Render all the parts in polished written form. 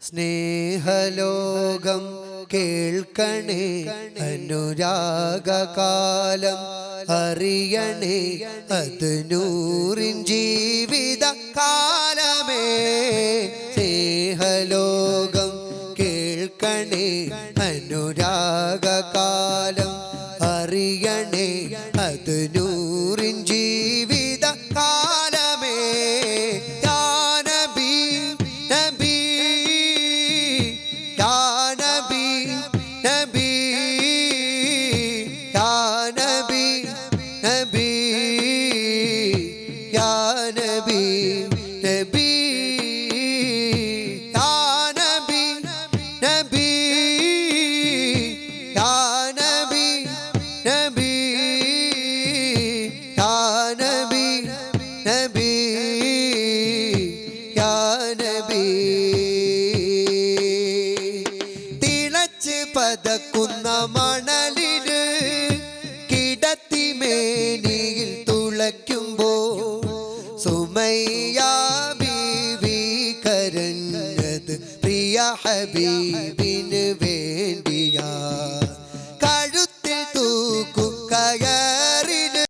സ്നേഹലോകം കേൾക്കണേ, അനുരാഗകാലം അറിയണേ, അത് നൂറിൻ ജീവിത കാലമേ. സ്നേഹലോകം കേൾക്കണേ, അനുരാഗകാലം അറിയണേ, അത് നൂറിൻ ജീവിത കാലമേ. പതക്കുന്ന മണലില് കിടത്തിമേനിയിൽ തുളയ്ക്കുമ്പോ സുമയ്യ ബീവി കരഞ്ഞത് പ്രിയ ഹബീബിന് വേണ്ടിയാ. കഴുത്തിൽ തൂക്കു കയറില്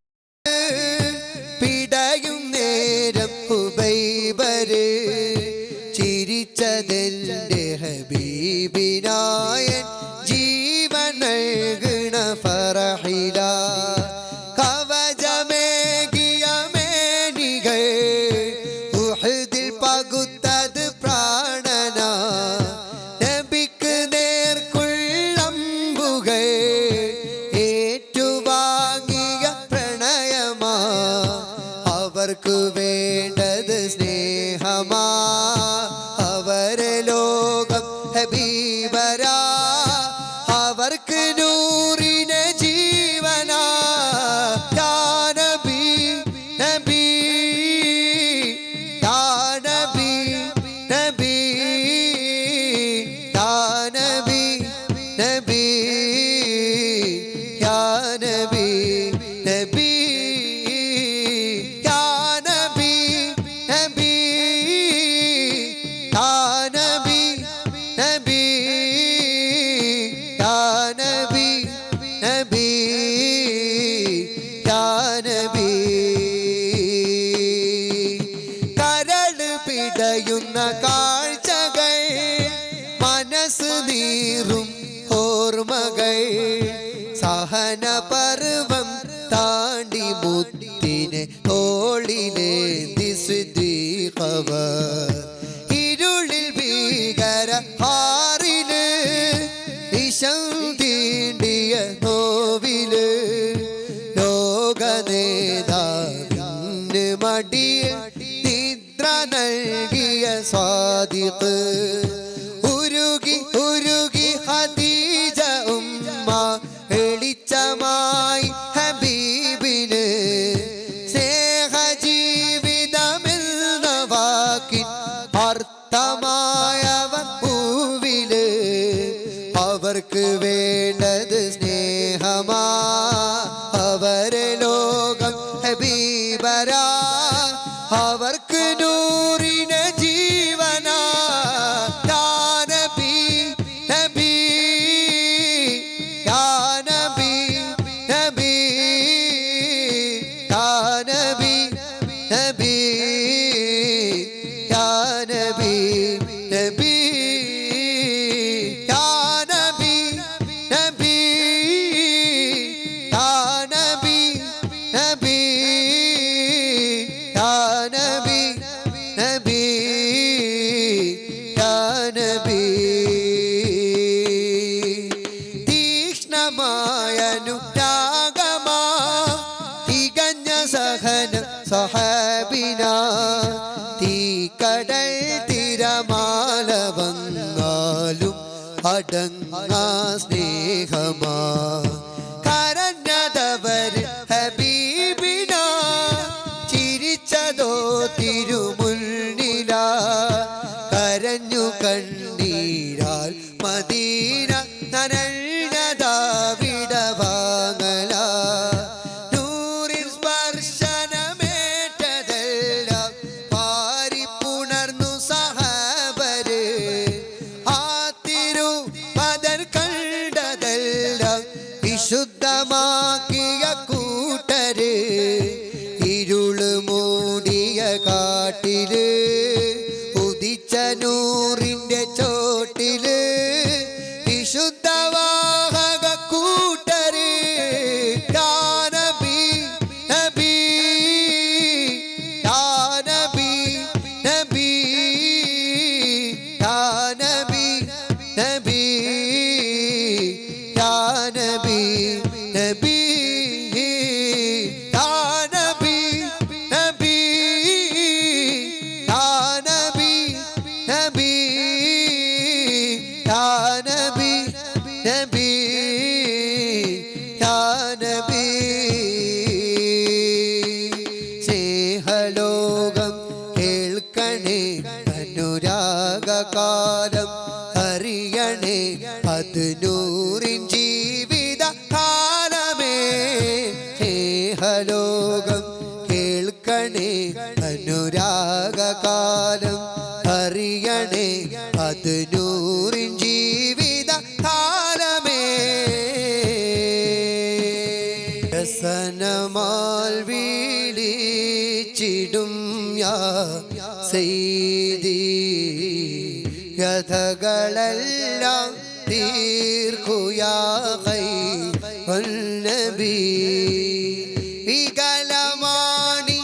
പിടയും നേരം ഹുബൈബര് ചിരിച്ചതെന്റെ ഹബീബിനായൻ ജീവൻ നൽകണ ഫറഹില. കവചമേകിയ മേനികൾ ഉഹദിൽ പകുത്തത് പ്രാണന. നബിക്ക് നേർക്കുള്ളമ്പുകൾ ഏറ്റുവാങ്ങിയ പ്രണയമാ. അവർക്ക് വേണ്ടത് സ്നേഹമാ, അവരെ ലോകം ഹബീബരാ. അവർക്ക് നൂറിനെ ജീവനാ. യാ നബി നബി യാ നബി നബി യാ നബി നബി യാ നബി നബി യാ നബി നബി യാ നബി നബി യാ നബി നബി യാ നബി. കരള് പിടയുന്ന കാഴ്ചകൾ, മനസ്സ് നീറും ഓർമ്മകൾ. സഹന പർവം താണ്ടി മുത്തിനെ തോളിലേന്തി സിദ്ദീഖവർ. ഇരുളിൽ ഭീകര ഹാറില് വിഷം തീണ്ടിയ നോവില് ലോകനേതാവിന് മടിയിൽ നിദ്ര നൽകിയ സ്വാദിഖ്. ഉരുകി ഉരുകി ഖദീജ ഉമ്മ വെളിച്ചമായി ഹബീബിന്. സ്നേഹജീവിതമെന്ന വാക്കിൻ അർത്ഥമായവൻ പൂവില്. അവർക്ക് വേണ്ടത് സ്നേഹമാ, അവരെ ലോകം ഹബീബരാ. അവർക്ക് നൂറിനെ ജീവനാ. യാ നബി നബി യാ നബി നബി യാ നബി നബി യാ നബി നബി യാ നബി നബി യാ നബി നബി യാ നബി നബി യാ നബി. തീക്ഷ്ണമായ അനുരാഗമാ, തികഞ്ഞ സഹന സഹാബിന. തീക്കടൽ തിരമാല വന്നാലും അടങ്ങാ സ്നേഹമാ. കരഞ്ഞതവര് ഹബീബിന, ചിരിച്ചതോ തിരുമുന്നില. കരഞ്ഞു കണ്ണീരാൽ മദീന നനഞ്ഞതാ വിടവാങ്ങല. നൂറിൻ സ്പർശനമേറ്റതെല്ലാം പാരിപ്പുണർന്നു സഹാബര്. വിശ്രമമാക്കിയ കൂട്ടര് ഇരുള് മൂടിയ കാട്ടില് ഉദിച്ച നൂറിന്റെ ചോട്ടില് വിശുദ്ധവാഹക കൂട്ടര് യാ നബി നബി യാ നബി നബി യാ നബി നബി യാ നബി നബി യാ നബി നബി യാ നബി നബി യാ നബി നബി യാ നബി സ്നേഹലോകം കേൾക്കണേ അനുരാഗകാലം അറിയണേ അത് നൂറിൻ ജീവിത കാലമേ സ്നേഹലോകം കേൾക്കണേ അനുരാഗകാലം അറിയണേ അത് നൂറിൻ ജീവിത കാലമേ വ്യസനമാൽ വീടിച്ചിടും യാ സയ്യിദി കഥകളെല്ലാം തീർക്കുയാ ഖൈറുൻ നബി വികലമാണി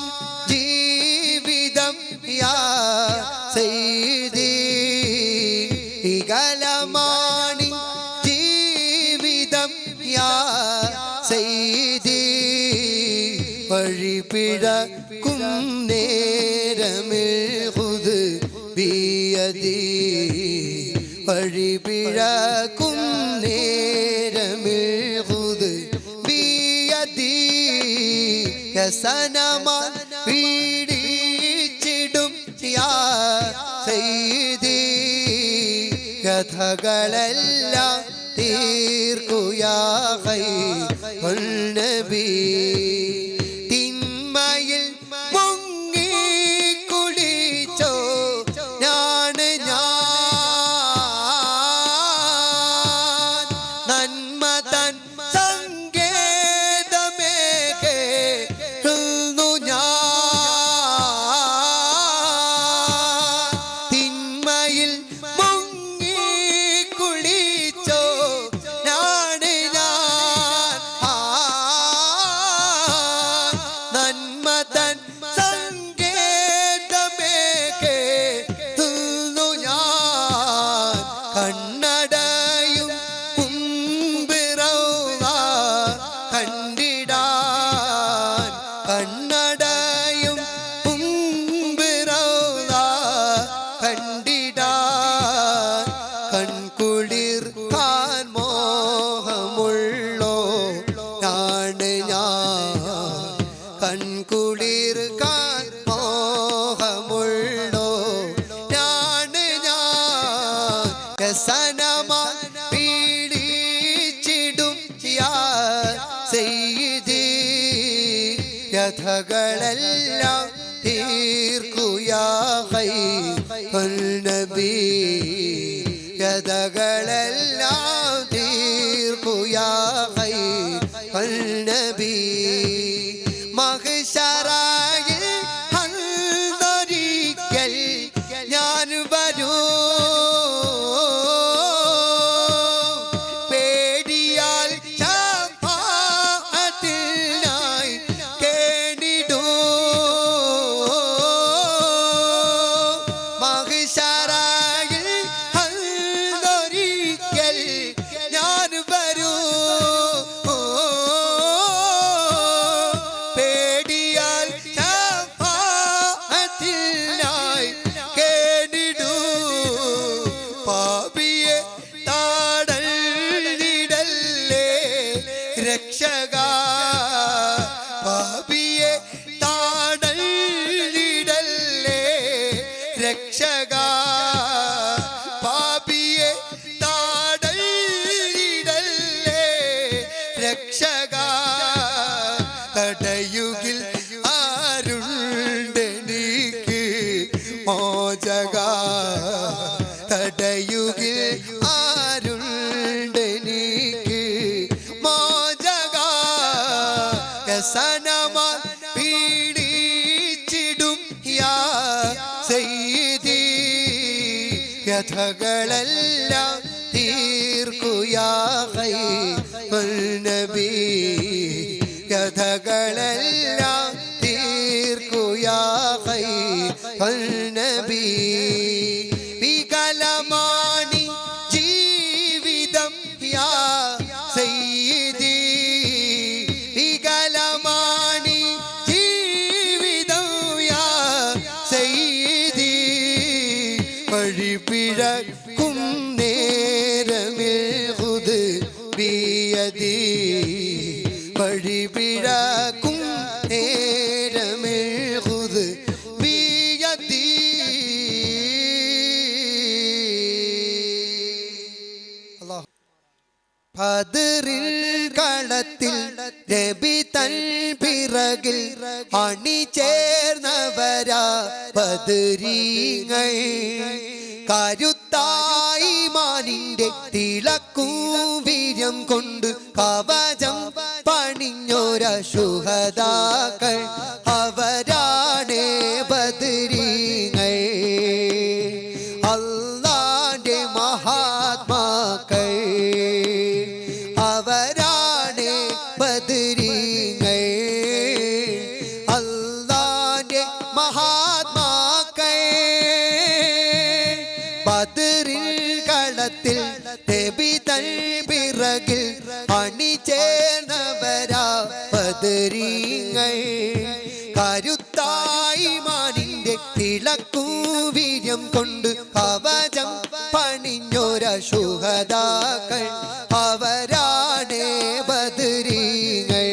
ജീവിതം യാ സയ്യിദി വികലമാണി ജീവിതം യാ സയ്യിദി വഴിപിഴക്കും നേരമിൽ ഖുദ് ബിയദി വഴിപിഴക്കും നേരമിൽ ഖുദ് ബിയദി വ്യസനമാൽ വീടിച്ചിടും യാ സയ്യിദി കഥകളെല്ലാം തീർക്കുയാ ഖൈറുൻ നബി തിന്മയിൽ മുങ്ങി കുളിച്ചോ ഞാണ് ഞാൻ നന്മ തൻ സങ്കേതമേ കേൾന്നു ഞാൻ തിന്മയിൽ മുങ്ങി കുളിച്ചോ ഞാണ് ഞാൻ നന്മ തൻ സങ്കേതമേ കേൾന്നു ഞാൻ കണ്ണടയും മുമ്പിറൗള കണ്ടിടാൻ കണ്ണടയും മുമ്പിറൗള കണ്ടിടാൻ കൺകുളിർക്കാൻ മോഹമുള്ളോ ആണ് ഞാൻ കൺകുളിർക്കാൻ മോഹമുള്ളോ ആണ് ഞാൻ വ്യസനമാൽ പീഡിച്ചിടും യാ സയ്യിദി കഥകളെല്ലാം തീർക്കുയാ ഖൈറുൻ നബി കഥകളെല്ലാം തീർക്കുയാ ഖൈറുൻ നബി മഹ്ശറയിൽ അന്നൊരിക്കൽ ഞാൻ വരൂ പേടിയാൽ ശഫാഅത്തിനായി കേണിടൂ മഹ്ശറയിൽ അന്നൊരിക്കൽ ഞാൻ വരൂ പേടിയാൽ ശഫാഅത്തിനായി കേണിടൂ പാപിയെ താടലിടല്ലേ രക്ഷക പാപിയെ താടലിടല്ലേ രക്ഷക പാപിയെ താടലിടല്ലേ രക്ഷക തടയുകിൽ ആരുണ്ടെനിക്ക് മോചക തടയുകിൽ ആരുണ്ടെനിക്ക് മോചക വ്യഥകളെല്ലാം തീർക്കുയാ ഖൈറുൻ നബി വ്യഥകളെല്ലാം തീർക്കുയാ ഖൈറുൻ നബി വികലമാണി ജീവിതം യാ സയ്യിദി വികലമാണി ജീവിതം യാ സയ്യിദി വഴിപിഴക്കും നേരമിൽ ഖുദ് ബിയദി വഴിപിഴക്കും നേരമിൽ ഖുദ് ബിയദി അല്ലാഹു ബദറിൽ കളത്തിൽ നബി തൻ പിറകിൽ അണിചേർന്നവരാ ബദരീങ്ങൾ കരുത്തായി മാനിന്റെ തിളക്കും വീര്യം കൊണ്ട് കവചം പണിഞ്ഞൊര ശുഹദാക്കൾ അവരാണ് ബദരീങ്ങൾ അല്ലാഹുവിന്റെ മഹാത്മാക്കൾ അവരാണ് ബദരീങ്ങൾ അല്ലാഹുവിന്റെ മഹാത്മാക്കൾ ബദറിൽ കളത്തിൽ നബി തൻ പിറകിൽ അണിചേർന്നവരാ ബദരീങ്ങൾ കരുത്തായി മാനിന്റെ തിളക്കും വീര്യം കൊണ്ട് കവചം പണിഞ്ഞൊര ശുഹദാക്കൾ അവരാണ് ബദരീങ്ങൾ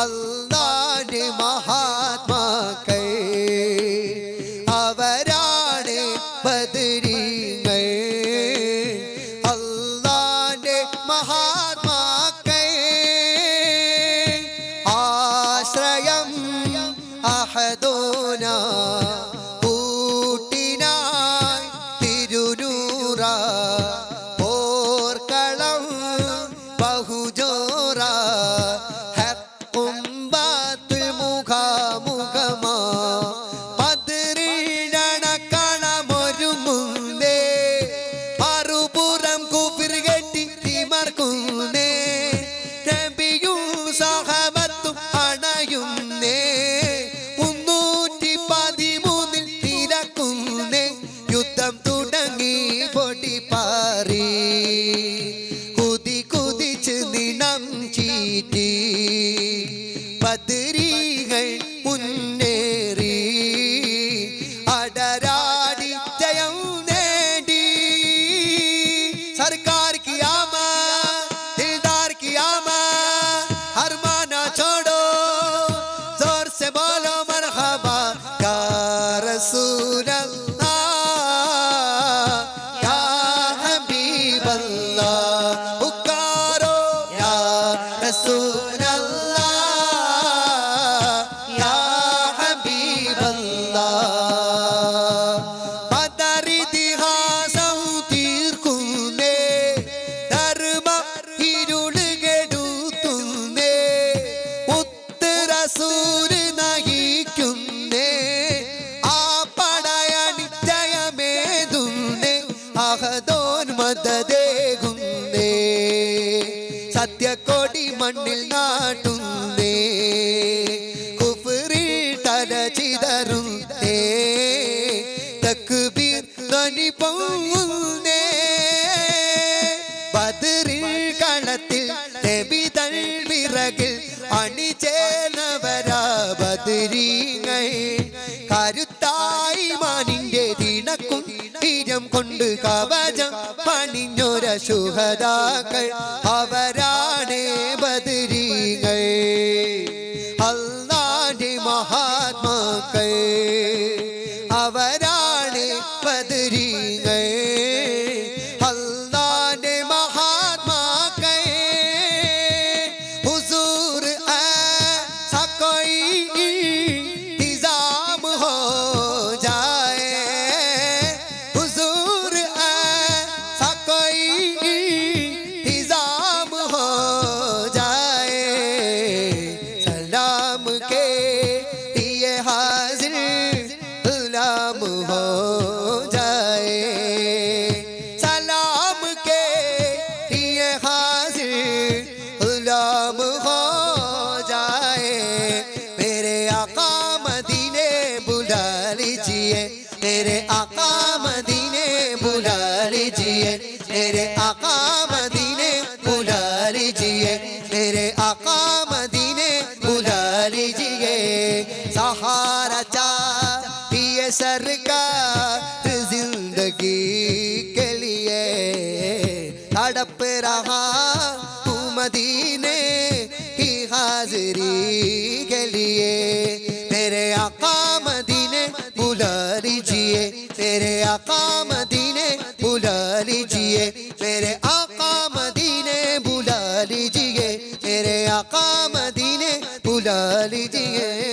അല്ലാഹുവിന്റെ മഹാത്മാക്കൾ അവരാണ് ബദരീങ്ങൾ അല്ലാഹുവിന്റെ മഹാത്മാക്കൾ ആശ്രയം അഹദോന കൂട്ടിനായി തിരുനൂറ ഓർക്കളം ബഹുജോറ ഹഖും ബാത്തിൽ മുഖാമുഖമാ ബദറിലണക്കളമൊരുങ്ങുന്നേ മറുപുറം കുഫിർ കെട്ടി തിമർക്കുന്നേ നബിയും സഹബത്തും അണയുന്നേ 313 തിരക്കുന്നേ യുദ്ധം തുടങ്ങി പൊടി പാറി കുതി കുതിച്ച് നിണം ചീറ്റി ബദരീകൾ മുന്നേറി അടരാടി ജയം നേടി സർക്കാർ കിയാമ ദിൽദാർ കിയാമ അർമാന छोड़ो जोर से बोलो मरहबा या रसूल अल्लाह या हबीब अल्लाह पुकारो या रसूल अल्लाह या हबीब अल्लाह ബദറിതിഹാസം തീർക്കുന്നേ ധർമ്മ ഇരുളുകെടുത്തുന്നേ മുത്ത് റസൂല് നയിക്കുന്നേ ആ പടയണി ജയമേതുന്നേ അഹദോൻ മദദേകുന്നേ സത്യക്കൊടി മണ്ണിൽ നാട്ടുന്നേ കുഫറിൽ തല ചിതറുന്നേ തക്ബീർ ധ്വനി പൊങ്ങുന്നേ ബദറിൽ കളത്തിൽ നബി തൻ പിറകിൽ അണിചേർന്നവരാ ബദരീങ്ങൾ കരുത്തായി മാനിന്റെ തിണക്കും വീര്യം കൊണ്ട് കവചം പണിഞ്ഞൊര ശുഹദാക്കൾ അവരാണ് ബദരീങ്ങൾ അല്ലാഹുവിന്റെ മഹാത്മാക്കൾ അവരാണ് ബദരീങ്ങൾ അല്ലാഹുവിന്റെ മഹാത്മാക്കൾ हुजूर ऐसा कोई इंतजाम हो जाए हुजूर ऐसा कोई इंतजाम हो जाए आका मदीने बुला लीजिए, मेरे आका मदीने बुला लीजिए। सहारा चाहिए सरकार जिंदगी के लिए, तड़प रहा हूँ मदीने की हाजिरी के लिए। मेरे आका मदीने बुला लीजिए, मेरे आका मदीने बुला लीजिए, मेरे आका मदीने बुला लीजिए, मेरे आका मदीने बुला लीजिए।